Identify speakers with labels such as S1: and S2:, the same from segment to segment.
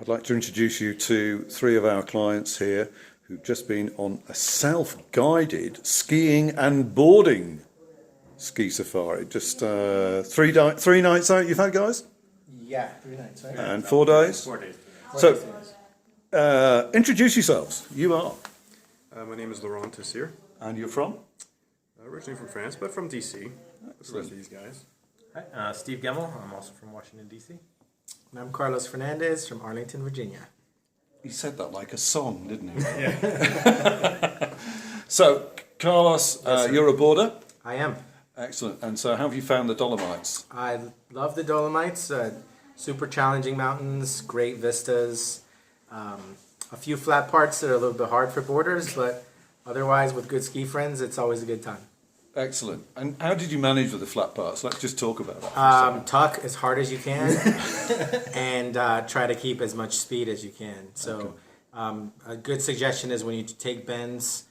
S1: I'd like to introduce you to three of our clients here who've just been on a self-guided skiing and boarding ski safari. Just three nights out you've had, guys?
S2: Yeah, 3 nights, right?
S1: And 4 days?
S3: 4 days.
S1: So, introduce yourselves. You are?
S3: My name is Laurent Tessier.
S1: And you're from?
S3: Originally from France, but from DC. With the rest of these guys.
S4: Hi, Steve Gemmel. I'm also from Washington, D.C.
S2: And I'm Carlos Fernandez from Arlington, Virginia.
S1: He said that like a song, didn't he? Yeah. So, Carlos, you're a boarder?
S2: I am.
S1: Excellent. And so how have you found the Dolomites?
S2: I love the Dolomites. Super challenging mountains, great vistas. A few flat parts that are a little bit hard for boarders, but otherwise with good ski friends, it's always a good time.
S1: Excellent. And how did you manage with the flat parts? Let's just talk about that.
S2: Tuck as hard as you can and try to keep as much speed as you can. So a good suggestion is when you take bends,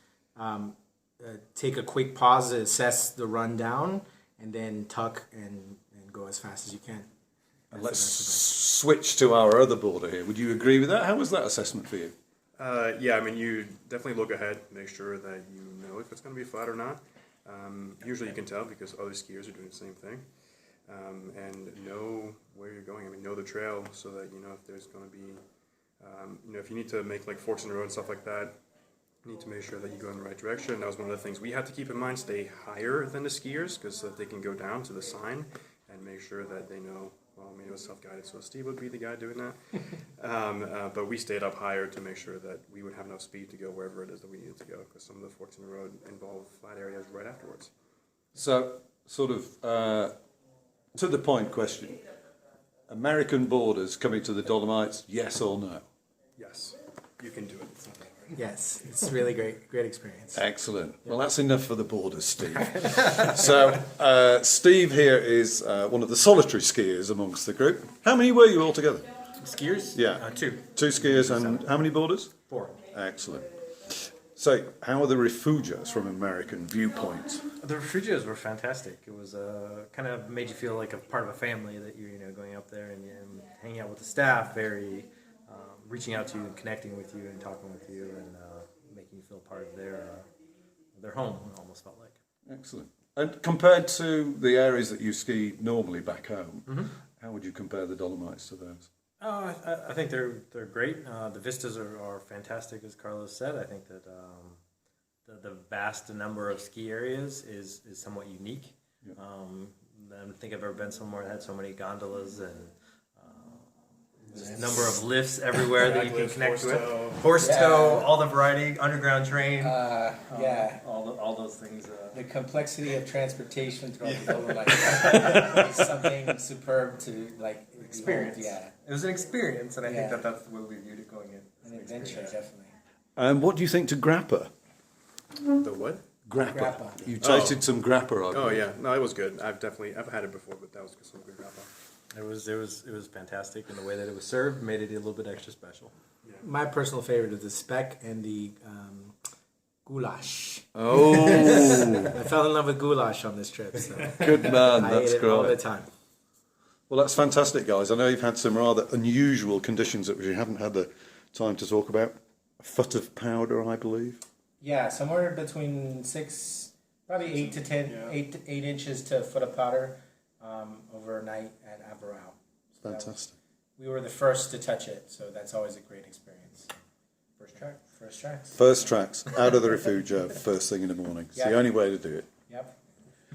S2: take a quick pause to assess the run down and then tuck and go as fast as you can.
S1: And let's switch to our other boarder here. Would you agree with that? How was that assessment for you?
S3: Yeah, I mean, you definitely look ahead, make sure that you know if it's going to be flat or not. Usually you can tell because other skiers are doing the same thing. And know where you're going. I mean, know the trail so that you know if there's going to be, if you need to make like forks in the road and stuff like that, you need to make sure that you go in the right direction. That was one of the things we had to keep in mind, stay higher than the skiers because so that they can go down to the sign and make sure that they know, well, I mean, it was self-guided, so Steve would be the guy doing that. But we stayed up higher to make sure that we would have enough speed to go wherever it is that we needed to go because some of the forks in the road involve flat areas right afterwards.
S1: So, sort of, to the point question. American boarders coming to the Dolomites, yes or no?
S3: Yes, you can do it.
S2: Yes, it's really great experience.
S1: Excellent. Well, that's enough for the boarders, Steve. So, Steve here is one of the solitary skiers amongst the group. How many were you all together?
S4: Skiers?
S1: Yeah.
S4: 2.
S1: 2 skiers and how many boarders?
S4: 4.
S1: Excellent. So, how are the refugios from American viewpoint?
S4: The refugios were fantastic. It was kind of made you feel like a part of a family that you're going up there and hanging out with the staff, very reaching out to you and connecting with you and talking with you and making you feel part of their home. It almost felt like.
S1: Excellent. And compared to the areas that you ski normally back home, how would you compare the Dolomites to those?
S4: Oh, I think they're great. The vistas are fantastic, as Carlos said. I think that the vast number of ski areas is somewhat unique. Yeah. I don't think I've ever been somewhere that had so many gondolas and a number of lifts everywhere that you can connect with. Horse tow, all the variety, underground train. All those things.
S2: The complexity of transportation throughout the Dolomites is something superb to
S4: experience.
S2: Yeah,
S4: it was an experience, and I think that's the way we viewed it going in.
S2: An adventure, definitely.
S1: And what do you think to grappa?
S3: The what?
S1: Grappa. You tasted some grappa, I believe.
S3: Oh yeah, no, it was good. I've had it before, but that was some good grappa.
S4: It was fantastic, and the way that it was served made it a little bit extra special.
S2: Yeah. My personal favorite is the speck and the goulash.
S1: Oh,
S2: I fell in love with goulash on this trip. So
S1: good man.
S2: I
S1: That's
S2: ate it
S1: great.
S2: all the time.
S1: Well, that's fantastic, guys. I know you've had some rather unusual conditions that we haven't had the time to talk about. A foot of powder, I believe.
S2: Yeah, somewhere between 8 to 10, 8 inches to a foot of powder overnight at Averell. So
S1: Fantastic.
S2: We were the first to touch it, so that's always a great experience. First tracks.
S1: First tracks, out of the refugio, first thing in the morning. It's the only way to do it.
S2: Yep.